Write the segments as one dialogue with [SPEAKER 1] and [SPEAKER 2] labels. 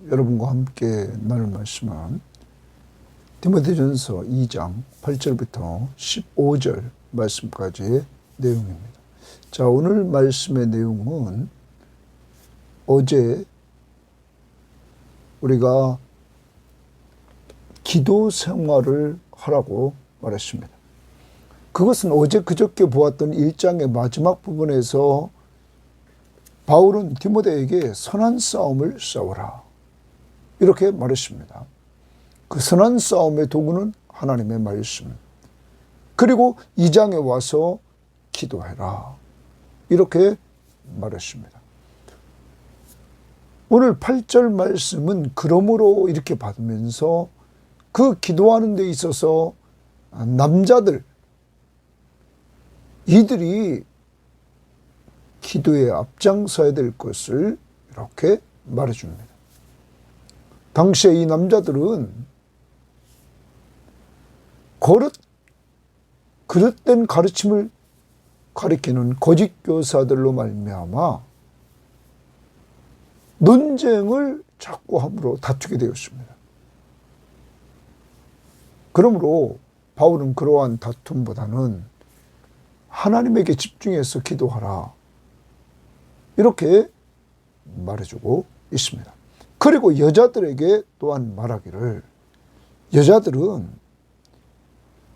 [SPEAKER 1] 여러분과 함께 나눌 말씀은 디모데전서 2장 8절부터 15절 말씀까지의 내용입니다. 자, 오늘 말씀의 내용은 어제 우리가 기도 생활을 하라고 말했습니다. 그것은 어제 그저께 보았던 1장의 마지막 부분에서 바울은 디모데에게 선한 싸움을 싸우라 이렇게 말했습니다. 그 선한 싸움의 도구는 하나님의 말씀, 그리고 2장에 와서 기도해라 이렇게 말했습니다. 오늘 8절 말씀은 그러므로 이렇게 받으면서 그 기도하는 데 있어서 남자들, 이들이 기도에 앞장서야 될 것을 이렇게 말해줍니다. 당시에 이 남자들은 그릇된 가르침을 가리키는 거짓 교사들로 말미암아 논쟁을 자꾸 함으로 다투게 되었습니다. 그러므로 바울은 그러한 다툼보다는 하나님에게 집중해서 기도하라 이렇게 말해주고 있습니다. 그리고 여자들에게 또한 말하기를, 여자들은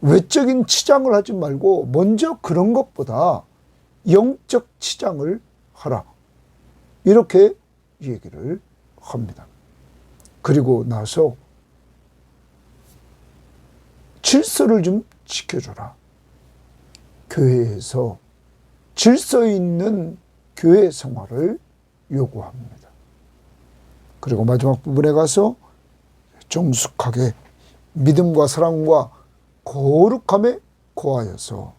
[SPEAKER 1] 외적인 치장을 하지 말고 먼저 그런 것보다 영적 치장을 하라 이렇게 얘기를 합니다. 그리고 나서 질서를 좀 지켜줘라. 교회에서 질서 있는 교회 생활을 요구합니다. 그리고 마지막 부분에 가서 정숙하게 믿음과 사랑과 거룩함에 거하여서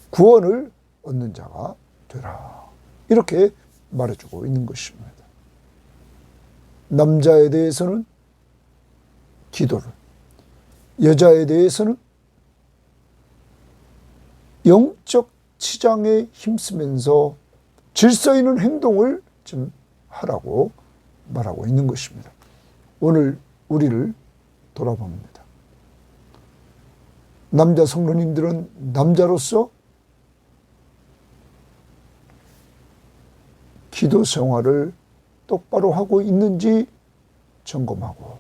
[SPEAKER 1] 구원을 얻는 자가 되라 이렇게 말해주고 있는 것입니다. 남자에 대해서는 기도를, 여자에 대해서는 영적 치장에 힘쓰면서 질서 있는 행동을 좀 하라고 말하고 있는 것입니다. 오늘 우리를 돌아봅니다. 남자 성도님들은 남자로서 기도 생활을 똑바로 하고 있는지 점검하고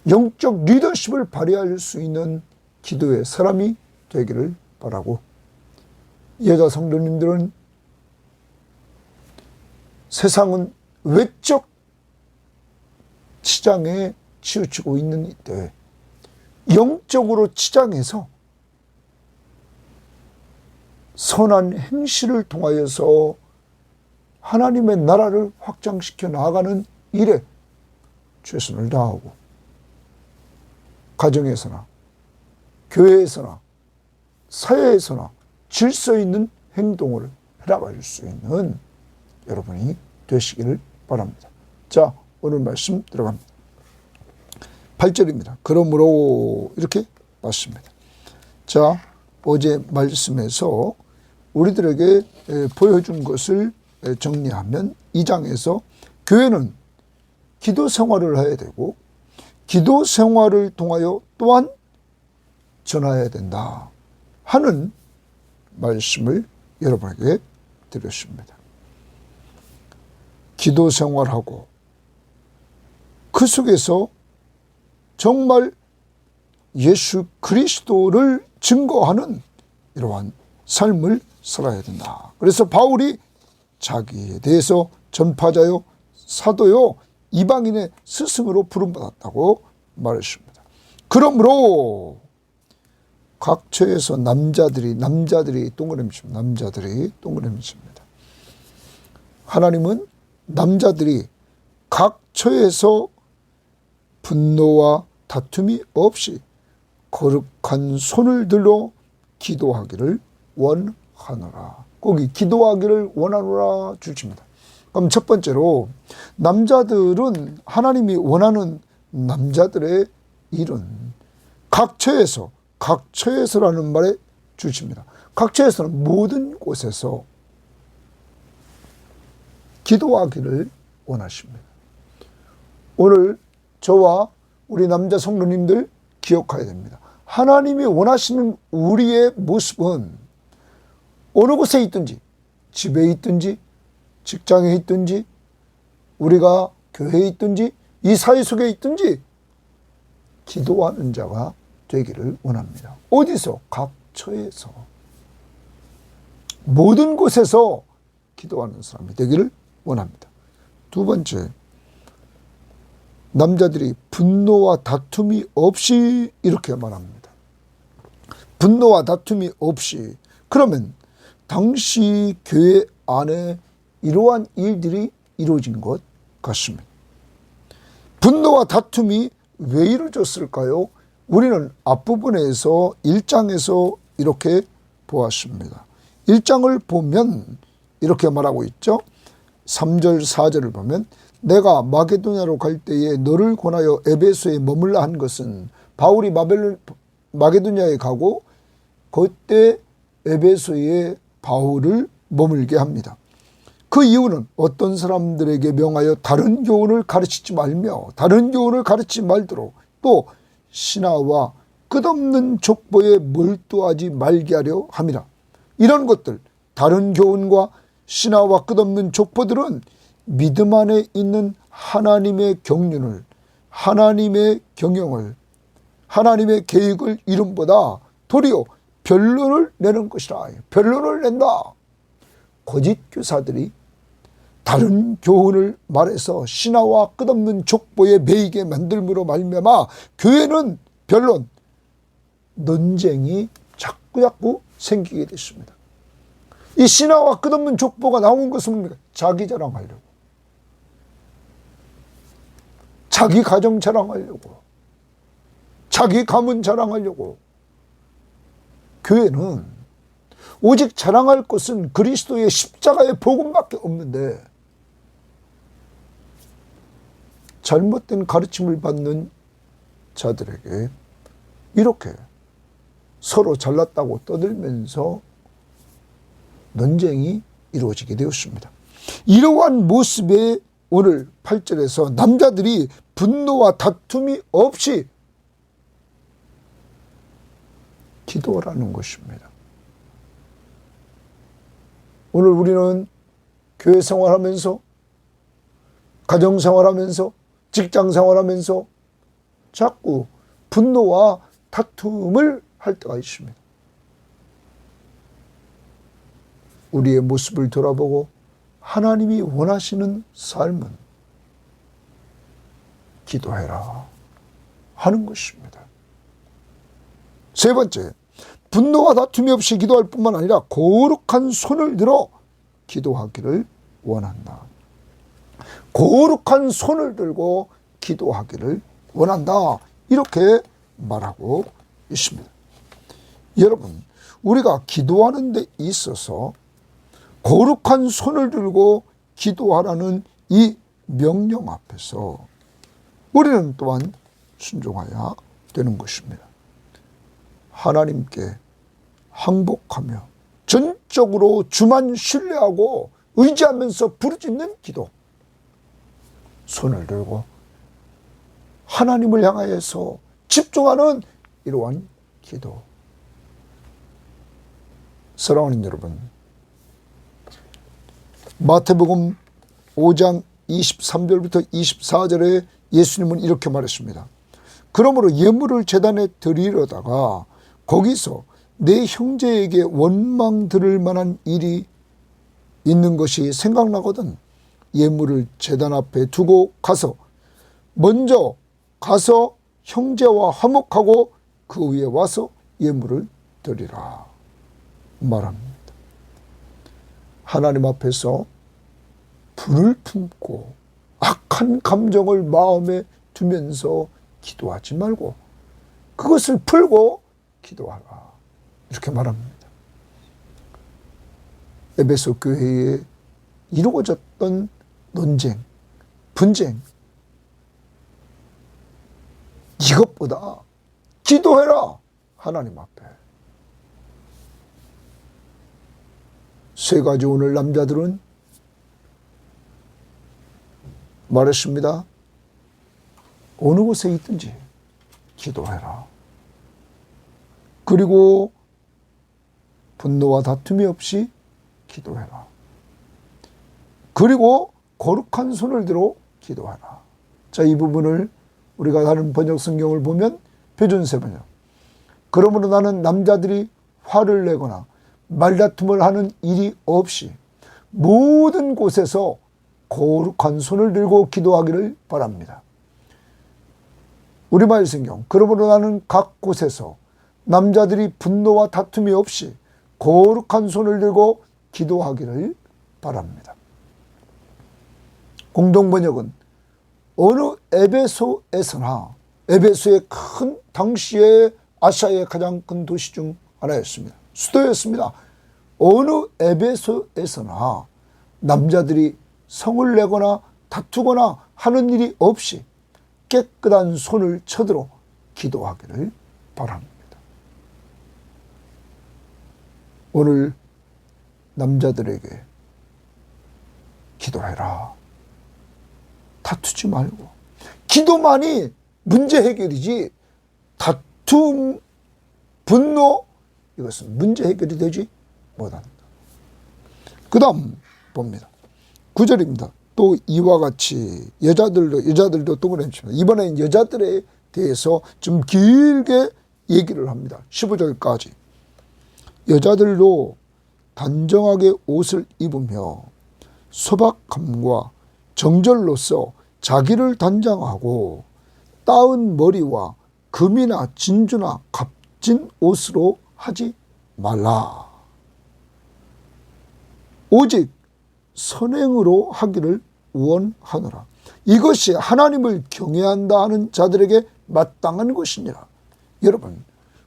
[SPEAKER 1] 영적 리더십을 발휘할 수 있는 기도의 사람이 되기를 바라고, 여자 성도님들은 세상은 외적 치장에 치우치고 있는 이때 영적으로 치장해서 선한 행실을 통하여서 하나님의 나라를 확장시켜 나아가는 일에 최선을 다하고, 가정에서나 교회에서나 사회에서나 질서 있는 행동을 해나갈 수 있는 여러분이 되시기를 바랍니다. 자, 오늘 말씀 들어갑니다. 8절입니다. 그러므로 이렇게 봤습니다. 자, 어제 말씀에서 우리들에게 보여준 것을 정리하면 2장에서 교회는 기도 생활을 해야 되고 기도 생활을 통하여 또한 전해야 된다 하는 말씀을 여러분에게 드렸습니다. 기도 생활하고 그 속에서 정말 예수 그리스도를 증거하는 이러한 삶을 살아야 된다. 그래서 바울이 자기에 대해서 전파자요, 사도요, 이방인의 스승으로 부름받았다고 말했습니다. 그러므로 각 처에서 남자들이 동그라미칩니다. 남자들이 동그라미칩니다. 하나님은 남자들이 각 처에서 분노와 다툼이 없이 거룩한 손을 들어 기도하기를 원하노라. 거기 기도하기를 원하노라 주십니다. 그럼 첫 번째로 남자들은 하나님이 원하는 남자들의 일은 각처에서라는 말에 주십니다. 각처에서는 모든 곳에서 기도하기를 원하십니다. 오늘 저와 우리 남자 성도님들 기억해야 됩니다. 하나님이 원하시는 우리의 모습은 어느 곳에 있든지, 집에 있든지, 직장에 있든지, 우리가 교회에 있든지, 이 사회 속에 있든지 기도하는 자가 되기를 원합니다. 어디서? 각처에서, 모든 곳에서 기도하는 사람이 되기를 원합니다. 두 번째, 남자들이 분노와 다툼이 없이, 이렇게 말합니다. 분노와 다툼이 없이. 그러면 당시 교회 안에 이러한 일들이 이루어진 것 같습니다. 분노와 다툼이 왜 이루어졌을까요? 우리는 앞부분에서 1장에서 이렇게 보았습니다. 1장을 보면 이렇게 말하고 있죠. 3절 4절을 보면 내가 마게도냐로 갈 때에 너를 권하여 에베소에 머물라 한 것은, 바울이 마게도냐에 가고 그때 에베소에 바울을 머물게 합니다. 그 이유는 어떤 사람들에게 명하여 다른 교훈을 가르치지 말며 다른 교훈을 가르치지 말도록, 또 신하와 끝없는 족보에 몰두하지 말게 하려 함이라. 이런 것들, 다른 교훈과 신하와 끝없는 족보들은 믿음 안에 있는 하나님의 경륜을, 하나님의 경영을, 하나님의 계획을 이름보다 도리어 변론을 내는 것이라. 변론을 낸다. 거짓 교사들이 다른 교훈을 말해서 신하와 끝없는 족보에 매이게 만들므로 말미암아 교회는 변론, 논쟁이 자꾸 생기게 됐습니다. 이 신하와 끝없는 족보가 나온 것은 뭡니까? 자기 자랑하려고, 자기 가정 자랑하려고, 자기 가문 자랑하려고. 교회는 오직 자랑할 것은 그리스도의 십자가의 복음밖에 없는데, 잘못된 가르침을 받는 자들에게 이렇게 서로 잘났다고 떠들면서 논쟁이 이루어지게 되었습니다. 이러한 모습에 오늘 8절에서 남자들이 분노와 다툼이 없이 기도하라는 것입니다. 오늘 우리는 교회 생활하면서, 가정 생활하면서, 직장 생활하면서 자꾸 분노와 다툼을 할 때가 있습니다. 우리의 모습을 돌아보고 하나님이 원하시는 삶은 기도해라 하는 것입니다. 세 번째, 분노와 다툼이 없이 기도할 뿐만 아니라 거룩한 손을 들어 기도하기를 원한다. 거룩한 손을 들고 기도하기를 원한다. 이렇게 말하고 있습니다. 여러분, 우리가 기도하는 데 있어서 거룩한 손을 들고 기도하라는 이 명령 앞에서 우리는 또한 순종해야 되는 것입니다. 하나님께 항복하며 전적으로 주만 신뢰하고 의지하면서 부르짖는 기도, 손을 들고 하나님을 향하여서 집중하는 이러한 기도. 사랑하는 여러분, 마태복음 5장 23절부터 24절에 예수님은 이렇게 말했습니다. 그러므로 예물을 제단에 드리려다가 거기서 내 형제에게 원망 들을 만한 일이 있는 것이 생각나거든 예물을 제단 앞에 두고 먼저 가서 형제와 화목하고 그 위에 와서 예물을 드리라 말합니다. 하나님 앞에서 불을 품고 악한 감정을 마음에 두면서 기도하지 말고 그것을 풀고 기도하라, 이렇게 말합니다. 에베소 교회에 이루어졌던 논쟁, 분쟁, 이것보다 기도해라, 하나님 앞에. 세 가지 오늘 남자들은 말했습니다. 어느 곳에 있든지 기도해라. 그리고 분노와 다툼이 없이 기도해라. 그리고 거룩한 손을 들어 기도하라. 자, 이 부분을 우리가 다른 번역 성경을 보면 표준세 번역. 그러므로 나는 남자들이 화를 내거나 말다툼을 하는 일이 없이 모든 곳에서 거룩한 손을 들고 기도하기를 바랍니다. 우리말 성경. 그러므로 나는 각 곳에서 남자들이 분노와 다툼이 없이 거룩한 손을 들고 기도하기를 바랍니다. 공동번역은 어느 에베소에서나, 에베소의 큰 당시의 아시아의 가장 큰 도시 중 하나였습니다. 수도였습니다. 어느 에베소에서나 남자들이 성을 내거나 다투거나 하는 일이 없이 깨끗한 손을 쳐들어 기도하기를 바랍니다. 오늘 남자들에게 기도해라. 다투지 말고. 기도만이 문제 해결이지 다툼, 분노 이것은 문제 해결이 되지 못한다. 그 다음 봅니다. 9절입니다. 또 이와 같이 여자들도 동그라미칩니다. 이번엔 여자들에 대해서 좀 길게 얘기를 합니다. 15절까지. 여자들도 단정하게 옷을 입으며 소박함과 정절로서 자기를 단장하고 따은 머리와 금이나 진주나 값진 옷으로 하지 말라. 오직 선행으로 하기를 원하노라. 이것이 하나님을 경외한다 하는 자들에게 마땅한 것이니라. 여러분,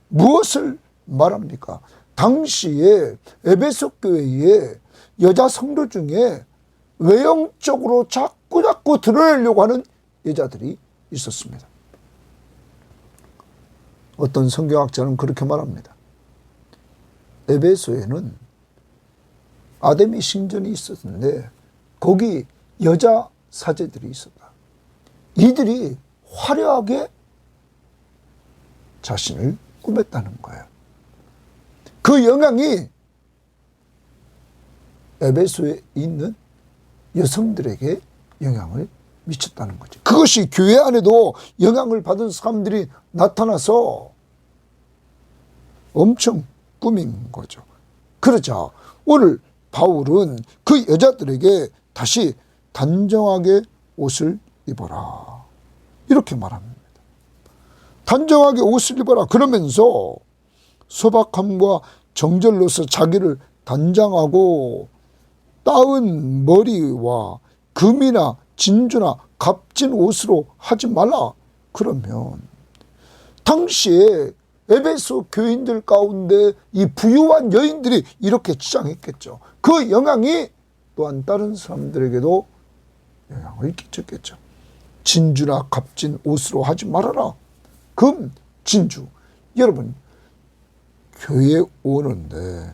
[SPEAKER 1] 무엇을 말합니까? 당시에 에베소 교회에 여자 성도 중에 외형적으로 자꾸 드러내려고 하는 여자들이 있었습니다. 어떤 성경학자는 그렇게 말합니다. 에베소에는 아데미 신전이 있었는데 거기 여자 사제들이 있었다. 이들이 화려하게 자신을 꾸몄다는 거예요. 그 영향이 에베소에 있는 여성들에게 영향을 미쳤다는 거죠. 그것이 교회 안에도 영향을 받은 사람들이 나타나서 엄청 꾸민 거죠. 그러자 오늘 바울은 그 여자들에게 다시 단정하게 옷을 입어라. 이렇게 말합니다. 단정하게 옷을 입어라. 그러면서 소박함과 정절로서 자기를 단장하고 따은 머리와 금이나 진주나 값진 옷으로 하지 말라. 그러면 당시에 에베소 교인들 가운데 이 부유한 여인들이 이렇게 주장했겠죠. 그 영향이 또한 다른 사람들에게도 영향을 끼쳤겠죠. 진주나 값진 옷으로 하지 말아라. 금, 진주. 여러분, 교회에 오는데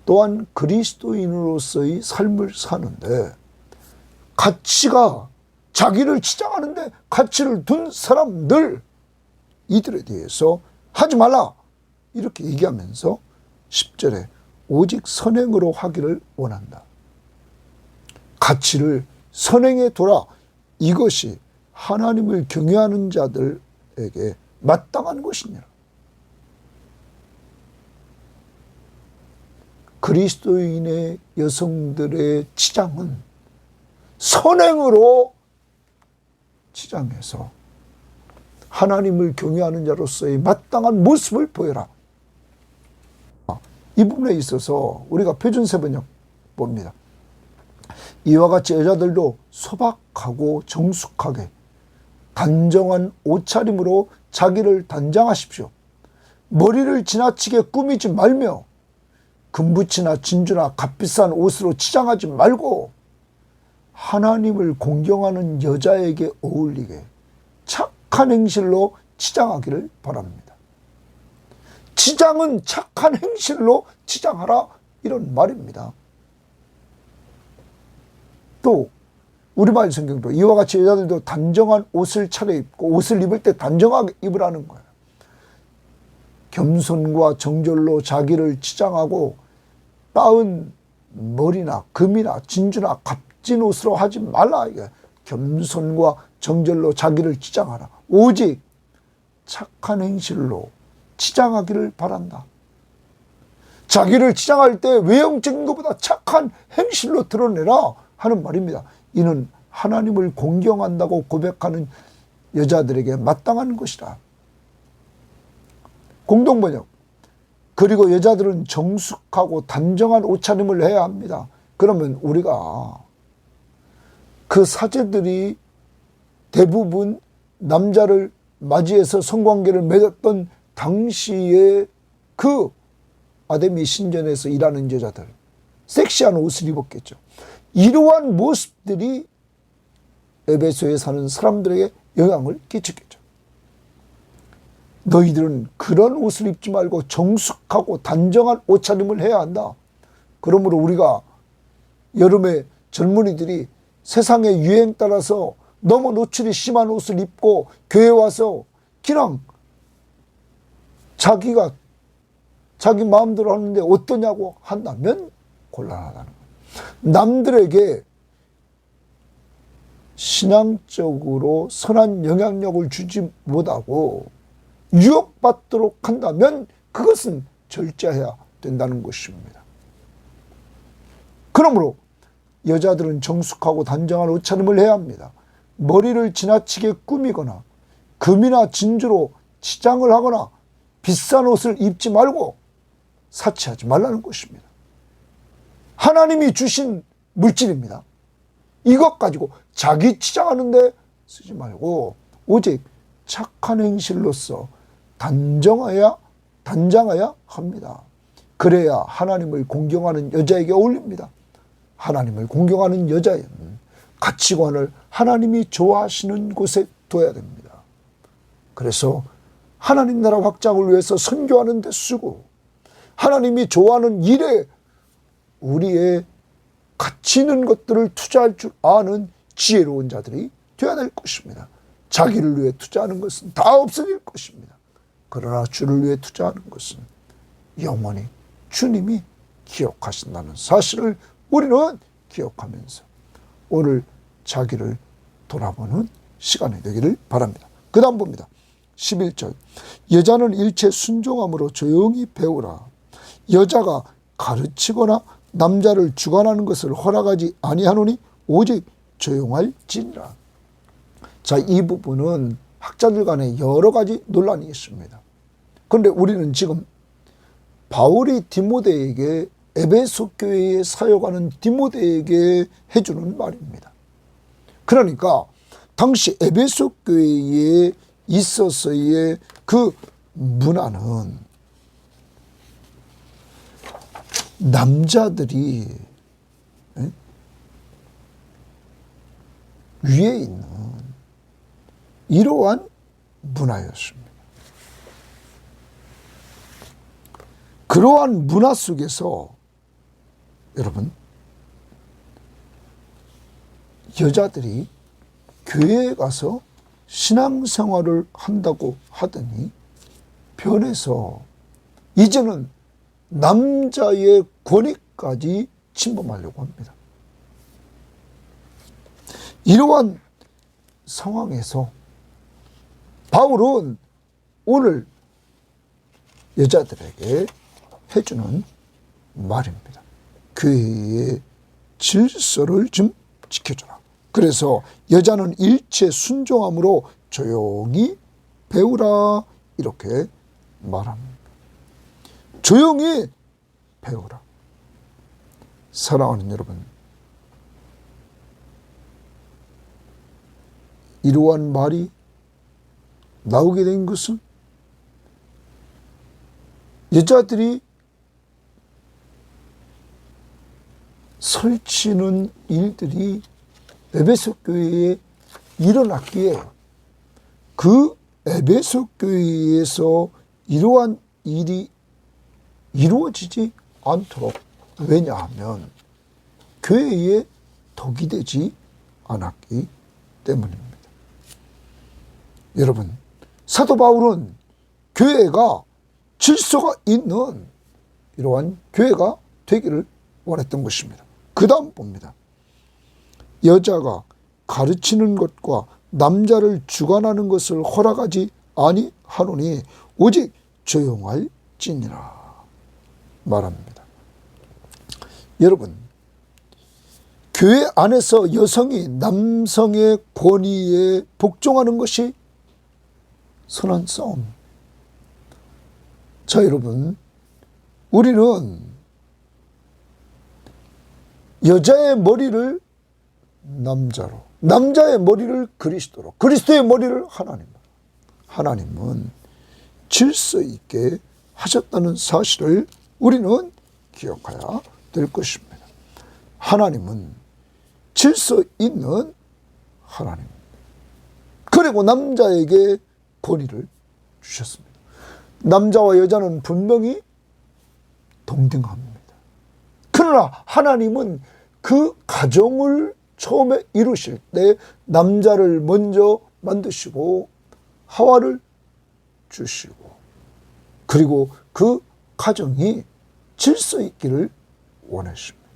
[SPEAKER 1] 또한 그리스도인으로서의 삶을 사는데 가치가 자기를 치장하는데 가치를 둔 사람들, 이들에 대해서 하지 말라. 이렇게 얘기하면서 10절에 오직 선행으로 하기를 원한다. 가치를 선행에 돌아. 이것이 하나님을 경외하는 자들에게 마땅한 것이니라. 그리스도인의 여성들의 치장은 선행으로 치장해서 하나님을 경외하는 자로서의 마땅한 모습을 보여라. 이 부분에 있어서 우리가 표준세 번역 봅니다. 이와 같이 여자들도 소박하고 정숙하게 단정한 옷차림으로 자기를 단장하십시오. 머리를 지나치게 꾸미지 말며 금붙이나 진주나 값비싼 옷으로 치장하지 말고 하나님을 공경하는 여자에게 어울리게 착한 행실로 치장하기를 바랍니다. 치장은 착한 행실로 치장하라, 이런 말입니다. 또 우리말 성경도 이와 같이 여자들도 단정한 옷을 차려입고 옷을 입을 때 단정하게 입으라는 거예요. 겸손과 정절로 자기를 치장하고 따은 머리나 금이나 진주나 값진 옷으로 하지 말라. 이게 겸손과 정절로 자기를 치장하라. 오직 착한 행실로 치장하기를 바란다. 자기를 치장할 때 외형적인 것보다 착한 행실로 드러내라 하는 말입니다. 이는 하나님을 공경한다고 고백하는 여자들에게 마땅한 것이다. 공동번역. 그리고 여자들은 정숙하고 단정한 옷차림을 해야 합니다. 그러면 우리가 그 사제들이 대부분 남자를 맞이해서 성관계를 맺었던 당시에 그 아데미 신전에서 일하는 여자들, 섹시한 옷을 입었겠죠. 이러한 모습들이 에베소에 사는 사람들에게 영향을 끼쳤겠죠. 너희들은 그런 옷을 입지 말고 정숙하고 단정한 옷차림을 해야 한다. 그러므로 우리가 여름에 젊은이들이 세상의 유행 따라서 너무 노출이 심한 옷을 입고 교회 와서 그냥 자기 마음대로 하는데 어떠냐고 한다면 곤란하다는 거예요. 남들에게 신앙적으로 선한 영향력을 주지 못하고 유혹받도록 한다면 그것은 절제해야 된다는 것입니다. 그러므로 여자들은 정숙하고 단정한 옷차림을 해야 합니다. 머리를 지나치게 꾸미거나 금이나 진주로 치장을 하거나 비싼 옷을 입지 말고 사치하지 말라는 것입니다. 하나님이 주신 물질입니다. 이것 가지고 자기 치장하는데 쓰지 말고 오직 착한 행실로서 단정해야 합니다. 그래야 하나님을 공경하는 여자에게 어울립니다. 하나님을 공경하는 여자는 가치관을 하나님이 좋아하시는 곳에 둬야 됩니다. 그래서 하나님 나라 확장을 위해서 선교하는 데 쓰고 하나님이 좋아하는 일에 우리의 가치 있는 것들을 투자할 줄 아는 지혜로운 자들이 되어야 될 것입니다. 자기를 위해 투자하는 것은 다 없어질 것입니다. 그러나 주를 위해 투자하는 것은 영원히 주님이 기억하신다는 사실을 우리는 기억하면서 오늘 자기를 돌아보는 시간이 되기를 바랍니다. 그 다음 봅니다. 11절. 여자는 일체 순종함으로 조용히 배우라. 여자가 가르치거나 남자를 주관하는 것을 허락하지 아니하노니 오직 조용할지니라. 자, 이 부분은 학자들 간에 여러 가지 논란이 있습니다. 그런데 우리는 지금 바울이 디모데에게 에베소 교회에 사역하는 디모데에게 해주는 말입니다. 그러니까 당시 에베소 교회에 있어서의 그 문화는 남자들이 위에 있는 이러한 문화였습니다. 그러한 문화 속에서 여러분 여자들이 교회에 가서 신앙생활을 한다고 하더니 변해서 이제는 남자의 권위까지 침범하려고 합니다. 이러한 상황에서 바울은 오늘 여자들에게 해주는 말입니다. 교회의 질서를 좀 지켜줘라. 그래서 여자는 일체 순종함으로 조용히 배우라 이렇게 말합니다. 조용히 배우라. 사랑하는 여러분, 이러한 말이 나오게 된 것은 여자들이 설치는 일들이 에베소 교회에 일어났기에 그 에베소 교회에서 이러한 일이 이루어지지 않도록, 왜냐하면 교회에 덕이 되지 않았기 때문입니다. 여러분, 사도 바울은 교회가 질서가 있는 이러한 교회가 되기를 원했던 것입니다. 그 다음 봅니다. 여자가 가르치는 것과 남자를 주관하는 것을 허락하지 아니하노니 오직 조용할지니라 말합니다. 여러분, 교회 안에서 여성이 남성의 권위에 복종하는 것이 선한 싸움. 자, 여러분, 우리는 여자의 머리를 남자로, 남자의 머리를 그리스도로, 그리스도의 머리를 하나님으로. 하나님은 질서 있게 하셨다는 사실을 우리는 기억해야 될 것입니다. 하나님은 질서 있는 하나님. 그리고 남자에게 권위를 주셨습니다. 남자와 여자는 분명히 동등합니다. 그러나 하나님은 그 가정을 처음에 이루실 때 남자를 먼저 만드시고 하와를 주시고 그리고 그 가정이 질서 있기를 원하십니다.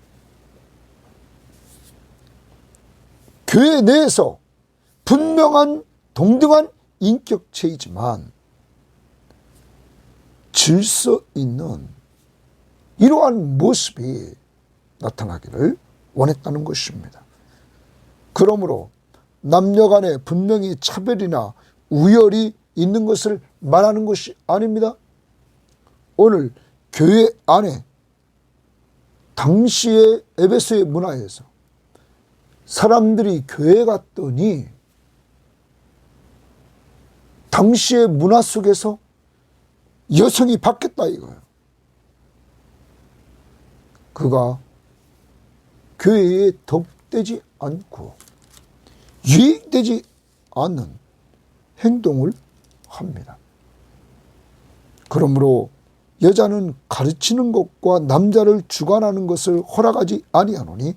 [SPEAKER 1] 교회 내에서 분명한 동등한 인격체이지만 질서 있는 이러한 모습이 나타나기를 원했다는 것입니다. 그러므로 남녀 간에 분명히 차별이나 우열이 있는 것을 말하는 것이 아닙니다. 오늘 교회 안에 당시의 에베소의 문화에서 사람들이 교회 갔더니 당시의 문화 속에서 여성이 바뀌었다 이거예요. 그가 교회에 덕되지 않고 유익되지 않는 행동을 합니다. 그러므로 여자는 가르치는 것과 남자를 주관하는 것을 허락하지 아니하노니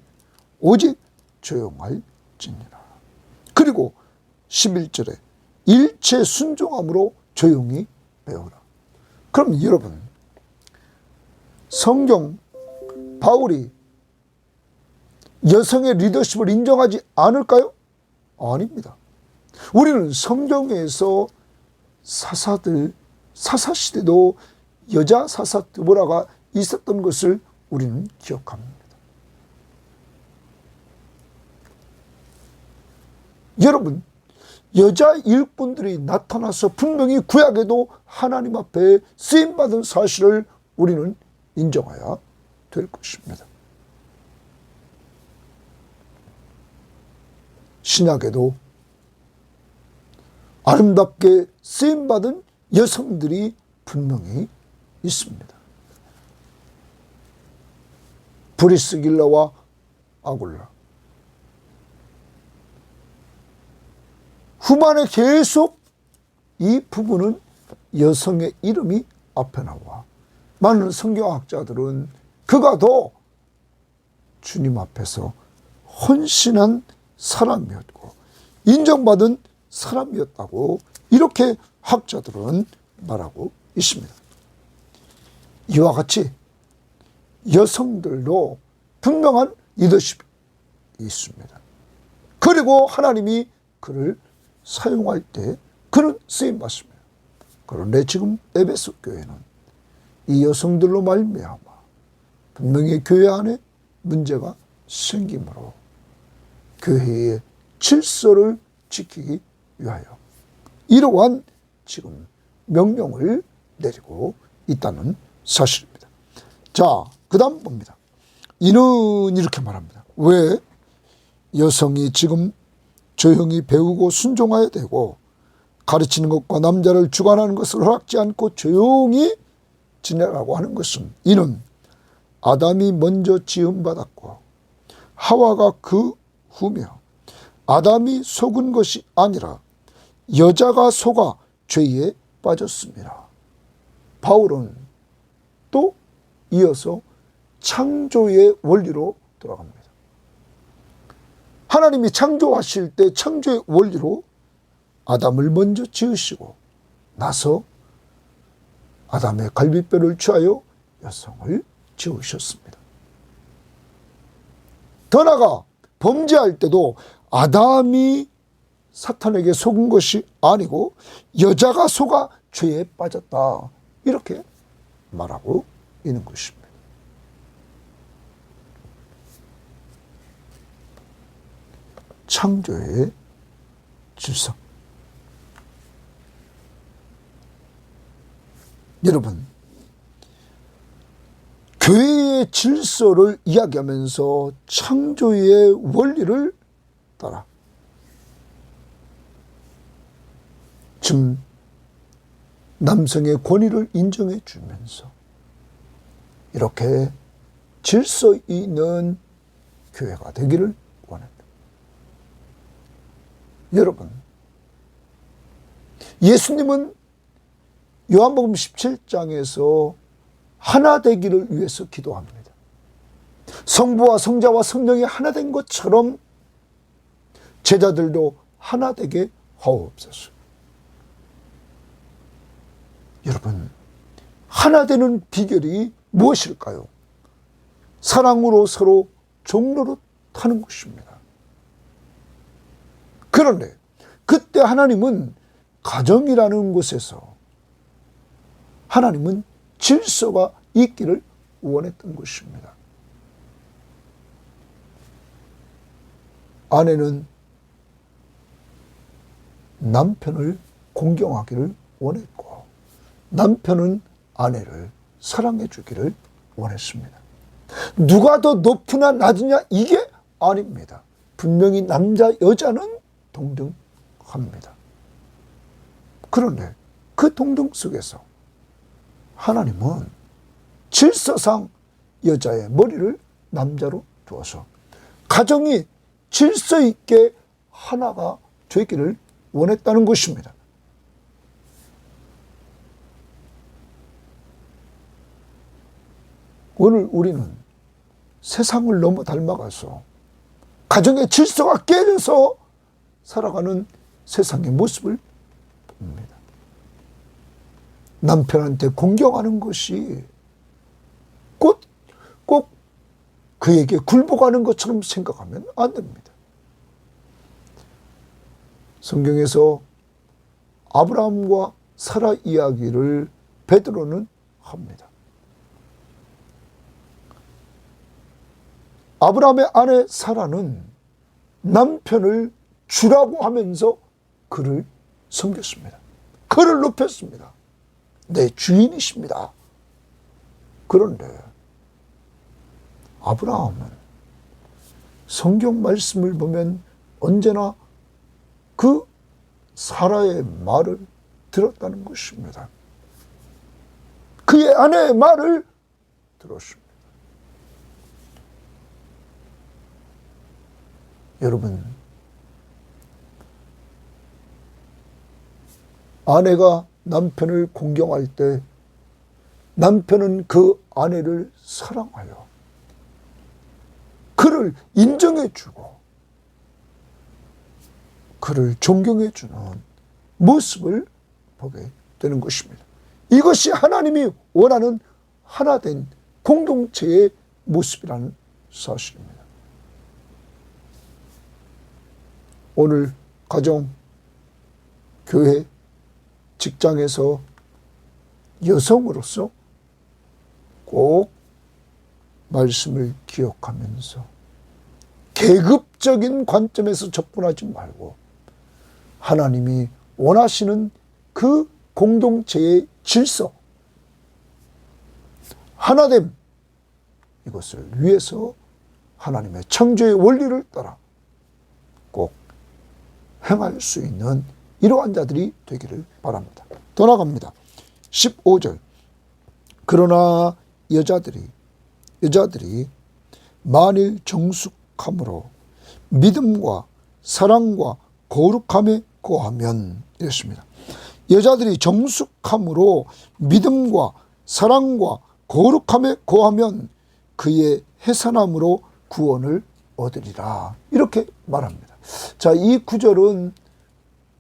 [SPEAKER 1] 오직 조용할지니라. 그리고 11절에 일체 순종함으로 조용히 배우라. 그럼 여러분, 성경 바울이 여성의 리더십을 인정하지 않을까요? 아닙니다. 우리는 성경에서 사사시대도 여자 사사 드보라가 있었던 것을 우리는 기억합니다. 여러분, 여자 일꾼들이 나타나서 분명히 구약에도 하나님 앞에 쓰임받은 사실을 우리는 인정해야 될 것입니다. 신약에도 아름답게 쓰임받은 여성들이 분명히 있습니다. 브리스길라와 아굴라. 후반에 계속 이 부분은 여성의 이름이 앞에 나와 많은 성경학자들은 그가 더 주님 앞에서 헌신한 사람이었고 인정받은 사람이었다고 이렇게 학자들은 말하고 있습니다. 이와 같이 여성들도 분명한 리더십이 있습니다. 그리고 하나님이 그를 사용할 때 그는 쓰임받습니다. 그런데 지금 에베소 교회는 이 여성들로 말미암아 분명히 교회 안에 문제가 생기므로 교회의 질서를 지키기 위하여 이러한 지금 명령을 내리고 있다는 사실입니다. 자, 그 다음 봅니다. 이는 이렇게 말합니다. 왜 여성이 지금 조용히 배우고 순종해야 되고 가르치는 것과 남자를 주관하는 것을 허락지 않고 조용히 지내라고 하는 것은 이는 아담이 먼저 지음받았고 하와가 그 후며 아담이 속은 것이 아니라 여자가 속아 죄에 빠졌습니다. 바울은 또 이어서 창조의 원리로 돌아갑니다. 하나님이 창조하실 때 창조의 원리로 아담을 먼저 지으시고 나서 아담의 갈비뼈를 취하여 여성을 지으셨습니다. 더 나아가 범죄할 때도 아담이 사탄에게 속은 것이 아니고 여자가 속아 죄에 빠졌다, 이렇게 말하고 있는 것입니다. 창조의 질서. 여러분, 교회의 질서를 이야기하면서 창조의 원리를 따라 즉 남성의 권위를 인정해 주면서 이렇게 질서 있는 교회가 되기를 원합니다. 여러분, 예수님은 요한복음 17장에서 하나 되기를 위해서 기도합니다. 성부와 성자와 성령이 하나 된 것처럼 제자들도 하나 되게 하옵소서. 여러분, 하나 되는 비결이 무엇일까요? 사랑으로 서로 종로로 타는 것입니다. 그런데 그때 하나님은 가정이라는 곳에서 하나님은 질서가 있기를 원했던 것입니다. 아내는 남편을 공경하기를 원했고 남편은 아내를 사랑해 주기를 원했습니다. 누가 더 높으나 낮으냐, 이게 아닙니다. 분명히 남자 여자는 동등합니다. 그런데 그 동등 속에서 하나님은 질서상 여자의 머리를 남자로 두어서 가정이 질서 있게 하나가 되기를 원했다는 것입니다. 오늘 우리는 세상을 너무 닮아가서 가정의 질서가 깨져서 살아가는 세상의 모습을 봅니다. 남편한테 공경하는 것이 꼭 그에게 굴복하는 것처럼 생각하면 안 됩니다. 성경에서 아브라함과 사라 이야기를 베드로는 합니다. 아브라함의 아내 사라는 남편을 주라고 하면서 그를 섬겼습니다. 그를 높였습니다. 내 주인이십니다. 그런데 아브라함은 성경 말씀을 보면 언제나 그 사라의 말을 들었다는 것입니다. 그의 아내의 말을 들었습니다. 여러분, 아내가 남편을 공경할 때 남편은 그 아내를 사랑하여 그를 인정해주고 그를 존경해주는 모습을 보게 되는 것입니다. 이것이 하나님이 원하는 하나된 공동체의 모습이라는 사실입니다. 오늘 가정, 교회, 직장에서 여성으로서 꼭 말씀을 기억하면서 계급적인 관점에서 접근하지 말고 하나님이 원하시는 그 공동체의 질서, 하나됨, 이것을 위해서 하나님의 창조의 원리를 따라 꼭 행할 수 있는 이러한 자들이 되기를 바랍니다. 더 나아갑니다. 15절. 그러나 여자들이 만일 정숙함으로 믿음과 사랑과 거룩함에 거하면, 이랬습니다. 여자들이 정숙함으로 믿음과 사랑과 거룩함에 거하면 그의 해산함으로 구원을 얻으리라. 이렇게 말합니다. 자, 이 구절은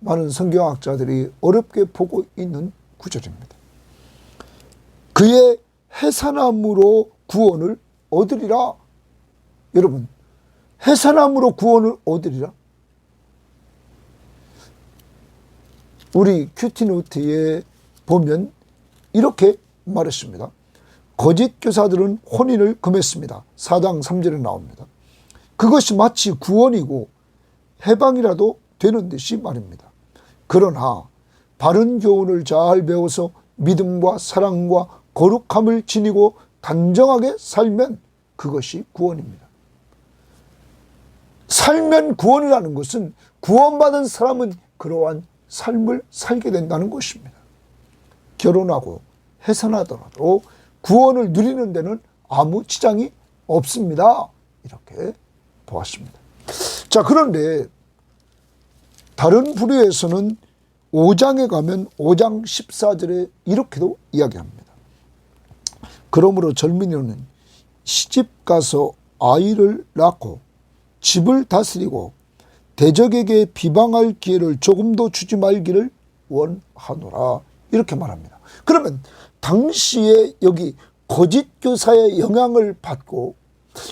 [SPEAKER 1] 많은 성경학자들이 어렵게 보고 있는 구절입니다. 그의 해산함으로 구원을 얻으리라. 여러분, 해산함으로 구원을 얻으리라. 우리 큐티노트에 보면 이렇게 말했습니다. 거짓 교사들은 혼인을 금했습니다. 4장 3절에 나옵니다. 그것이 마치 구원이고 해방이라도 되는 듯이 말입니다. 그러나 바른 교훈을 잘 배워서 믿음과 사랑과 거룩함을 지니고 단정하게 살면 그것이 구원입니다. 살면 구원이라는 것은 구원받은 사람은 그러한 삶을 살게 된다는 것입니다. 결혼하고 해산하더라도 구원을 누리는 데는 아무 지장이 없습니다. 이렇게 보았습니다. 자, 그런데 다른 부류에서는 5장에 가면 5장 14절에 이렇게도 이야기합니다. 그러므로 젊은이는 시집 가서 아이를 낳고 집을 다스리고 대적에게 비방할 기회를 조금도 주지 말기를 원하노라. 이렇게 말합니다. 그러면 당시에 여기 거짓 교사의 영향을 받고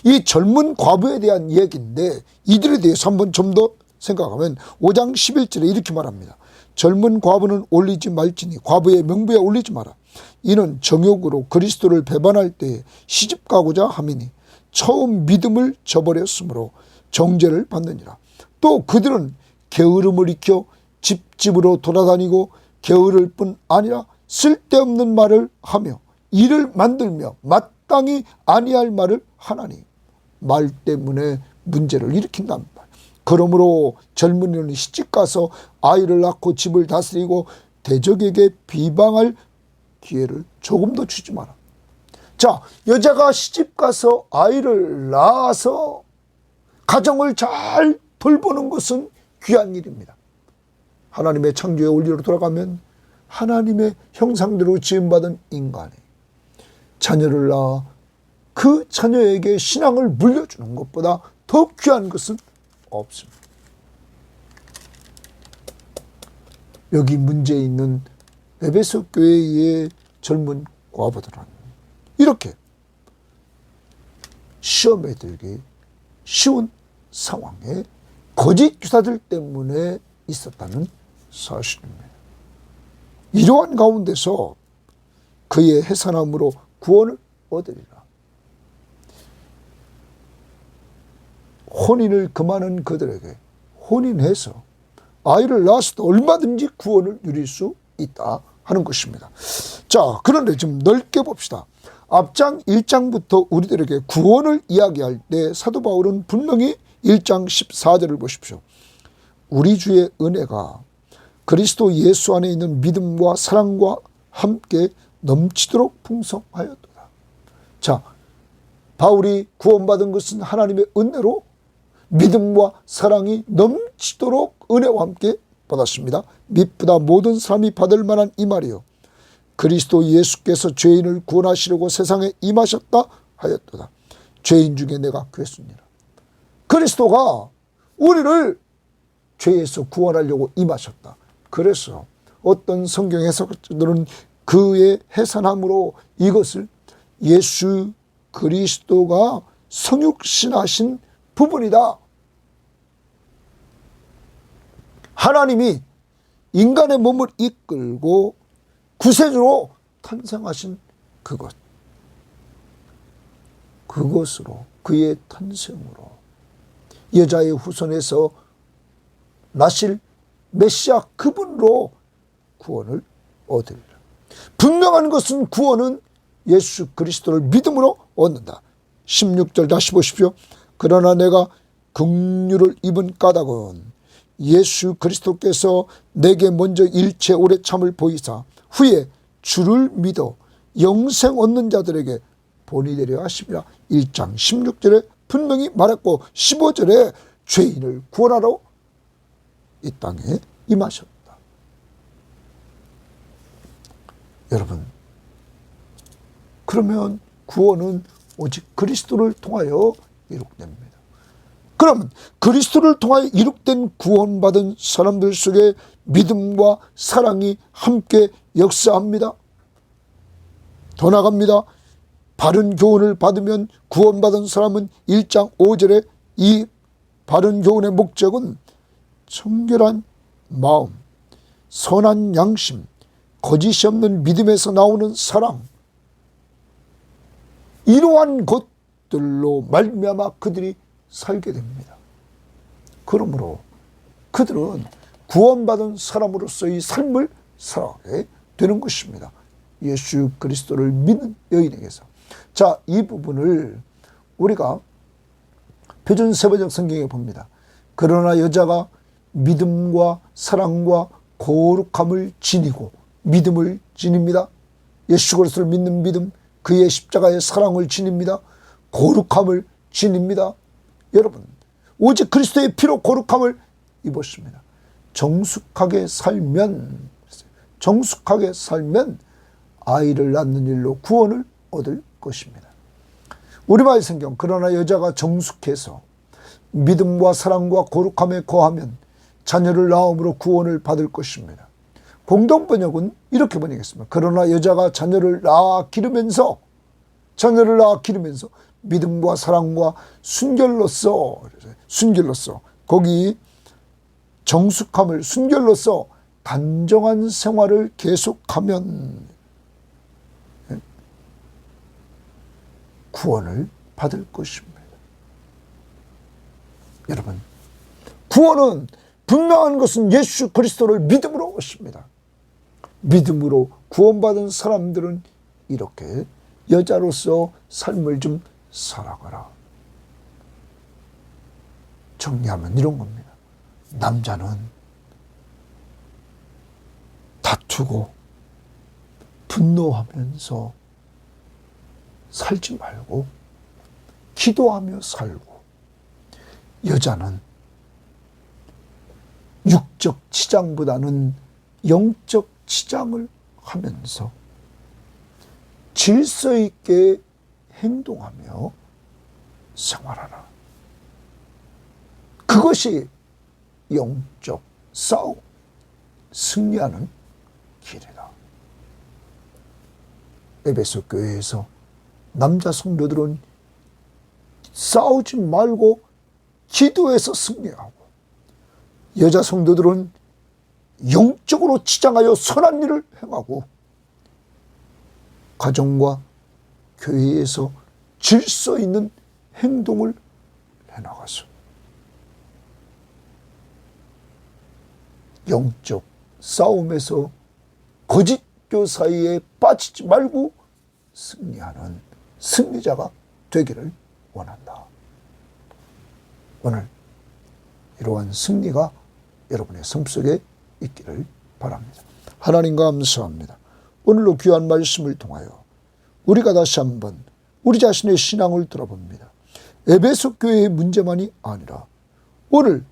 [SPEAKER 1] 이 젊은 과부에 대한 이야기인데 이들에 대해서 한번 좀 더 생각하면 5장 11절에 이렇게 말합니다. 젊은 과부는 올리지 말지니 과부의 명부에 올리지 마라. 이는 정욕으로 그리스도를 배반할 때에 시집 가고자 함이니 처음 믿음을 저버렸으므로 정죄를 받느니라. 또 그들은 게으름을 익혀 집집으로 돌아다니고 게으를 뿐 아니라 쓸데없는 말을 하며 일을 만들며 마땅히 아니할 말을 하나니 말 때문에 문제를 일으킨답니다. 그러므로 젊은이는 시집가서 아이를 낳고 집을 다스리고 대적에게 비방할 기회를 조금도 주지 마라. 자, 여자가 시집가서 아이를 낳아서 가정을 잘 돌보는 것은 귀한 일입니다. 하나님의 창조의 원리로 돌아가면 하나님의 형상대로 지음받은 인간이 자녀를 낳아 그 자녀에게 신앙을 물려주는 것보다 더 귀한 것은 없습니다. 여기 문제 있는 에베소 교회의 젊은 과부들은 이렇게 시험에 들기 쉬운 상황에 거짓 교사들 때문에 있었다는 사실입니다. 이러한 가운데서 그의 해산함으로 구원을 얻으리라. 혼인을 금하는 그들에게 혼인해서 아이를 낳았을 때 얼마든지 구원을 누릴 수 있다 하는 것입니다. 자, 그런데 좀 넓게 봅시다. 앞장 1장부터 우리들에게 구원을 이야기할 때 사도 바울은 분명히 1장 14절을 보십시오. 우리 주의 은혜가 그리스도 예수 안에 있는 믿음과 사랑과 함께 넘치도록 풍성하였도다. 자, 바울이 구원받은 것은 하나님의 은혜로 믿음과 사랑이 넘치도록 은혜와 함께 받았습니다. 미쁘다 모든 사람이 받을 만한 이 말이요. 그리스도 예수께서 죄인을 구원하시려고 세상에 임하셨다 하였도다. 죄인 중에 내가 괴수니라. 그리스도가 우리를 죄에서 구원하려고 임하셨다. 그래서 어떤 성경 해석자들은 그의 해산함으로 이것을 예수 그리스도가 성육신하신 부분이다. 하나님이 인간의 몸을 이끌고 구세주로 탄생하신 그것으로 그의 탄생으로 여자의 후손에서 나실 메시아 그분으로 구원을 얻으리라. 분명한 것은 구원은 예수 그리스도를 믿음으로 얻는다. 16절 다시 보십시오. 그러나 내가 긍휼을 입은 까닭은 예수 그리스도께서 내게 먼저 일체 오래 참을 보이사 후에 주를 믿어 영생 얻는 자들에게 본이 되려 하심이라. 1장 16절에 분명히 말했고 15절에 죄인을 구원하러 이 땅에 임하셨다. 여러분, 그러면 구원은 오직 그리스도를 통하여 이룩됩니다. 그러면 그리스도를 통하여 이룩된 구원받은 사람들 속에 믿음과 사랑이 함께 역사합니다. 더 나갑니다. 바른 교훈을 받으면 구원받은 사람은 1장 5절에 이 바른 교훈의 목적은 청결한 마음, 선한 양심, 거짓이 없는 믿음에서 나오는 사랑, 이러한 것들로 말미암아 그들이 살게 됩니다. 그러므로 그들은 구원받은 사람으로서의 삶을 살아가게 되는 것입니다. 예수 그리스도를 믿는 여인에게서. 자, 이 부분을 우리가 표준 세번역 성경에 봅니다. 그러나 여자가 믿음과 사랑과 거룩함을 지니고, 믿음을 지닙니다. 예수 그리스도를 믿는 믿음, 그의 십자가의 사랑을 지닙니다. 거룩함을 지닙니다. 여러분, 오직 그리스도의 피로 거룩함을 입었습니다. 정숙하게 살면 아이를 낳는 일로 구원을 얻을 것입니다. 우리말 성경, 그러나 여자가 정숙해서 믿음과 사랑과 거룩함에 거하면 자녀를 낳음으로 구원을 받을 것입니다. 공동번역은 이렇게 번역했습니다. 그러나 여자가 자녀를 낳아 기르면서 믿음과 사랑과 순결로서 거기 정숙함을 순결로서 단정한 생활을 계속하면 구원을 받을 것입니다. 여러분, 구원은 분명한 것은 예수 그리스도를 믿음으로 얻습니다. 믿음으로 구원받은 사람들은 이렇게 여자로서 삶을 좀 살아가라. 정리하면 이런 겁니다. 남자는 다투고 분노하면서 살지 말고 기도하며 살고, 여자는 육적 치장보다는 영적 치장을 하면서 질서 있게 행동하며 생활하라. 그것이 영적 싸움, 승리하는 길이다. 에베소 교회에서 남자 성도들은 싸우지 말고 기도해서 승리하고, 여자 성도들은 영적으로 치장하여 선한 일을 행하고, 가정과 교회에서 질서 있는 행동을 해나가서 영적 싸움에서 거짓 교사에 빠지지 말고 승리하는 승리자가 되기를 원한다. 오늘 이러한 승리가 여러분의 삶 속에 있기를 바랍니다. 하나님 감사합니다. 오늘로 귀한 말씀을 통하여 우리가 다시 한번 우리 자신의 신앙을 들어봅니다. 에베소 교회의 문제만이 아니라 오늘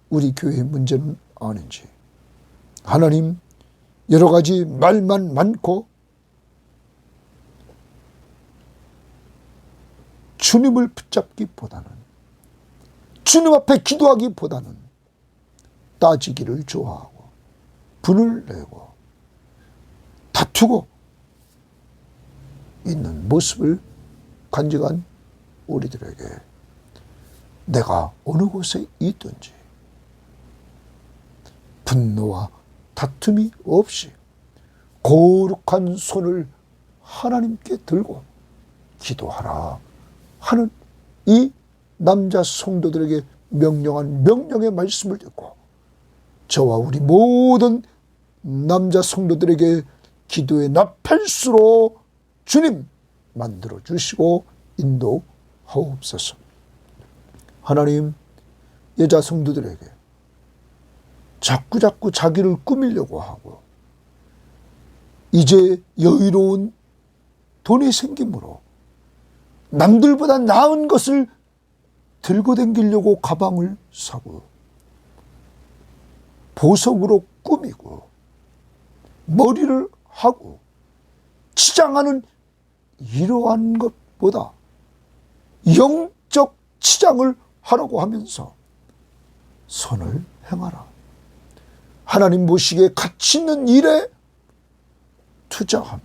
[SPEAKER 1] 우리 교회의 문제는 아닌지, 하나님, 여러 가지 말만 많고 주님을 붙잡기보다는, 주님 앞에 기도하기보다는 따지기를 좋아하고 분을 내고 다투고 있는 모습을 간직한 우리들에게 내가 어느 곳에 있든지 분노와 다툼이 없이 거룩한 손을 하나님께 들고 기도하라 하는 이 남자 성도들에게 명령한 명령의 말씀을 듣고, 저와 우리 모든 남자 성도들에게 기도의 나팔수로 주님 만들어 주시고 인도하옵소서. 하나님, 여자 성도들에게 자꾸 자기를 꾸미려고 하고, 이제 여유로운 돈이 생김으로 남들보다 나은 것을 들고 다니려고 가방을 사고, 보석으로 꾸미고, 머리를 하고 치장하는 이러한 것보다 영적 치장을 하라고 하면서 선을 행하라. 하나님 보시기에 가치 있는 일에 투자하며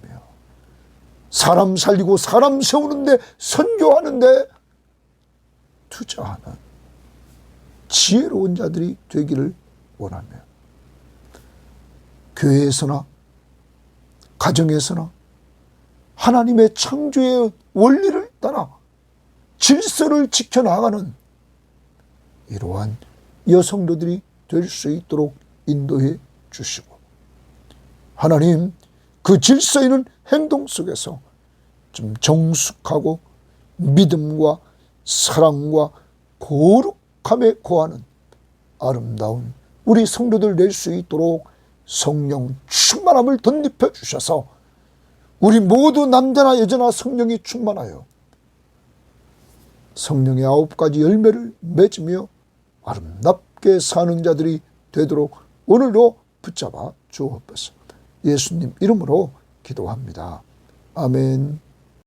[SPEAKER 1] 사람 살리고 사람 세우는데 선교하는데 투자하는 지혜로운 자들이 되기를 원하며 교회에서나 가정에서나 하나님의 창조의 원리를 따라 질서를 지켜나가는 이러한 여성도들이 될 수 있도록 인도해 주시고 하나님 그 질서 있는 행동 속에서 좀 정숙하고 믿음과 사랑과 거룩함에 거하는 아름다운 우리 성도들 될 수 있도록 성령 충만함을 덧입혀 주셔서 우리 모두 남자나 여자나 성령이 충만하여 성령의 9가지 열매를 맺으며 아름답게 사는 자들이 되도록 오늘도 붙잡아 주옵소서. 예수님 이름으로 기도합니다. 아멘.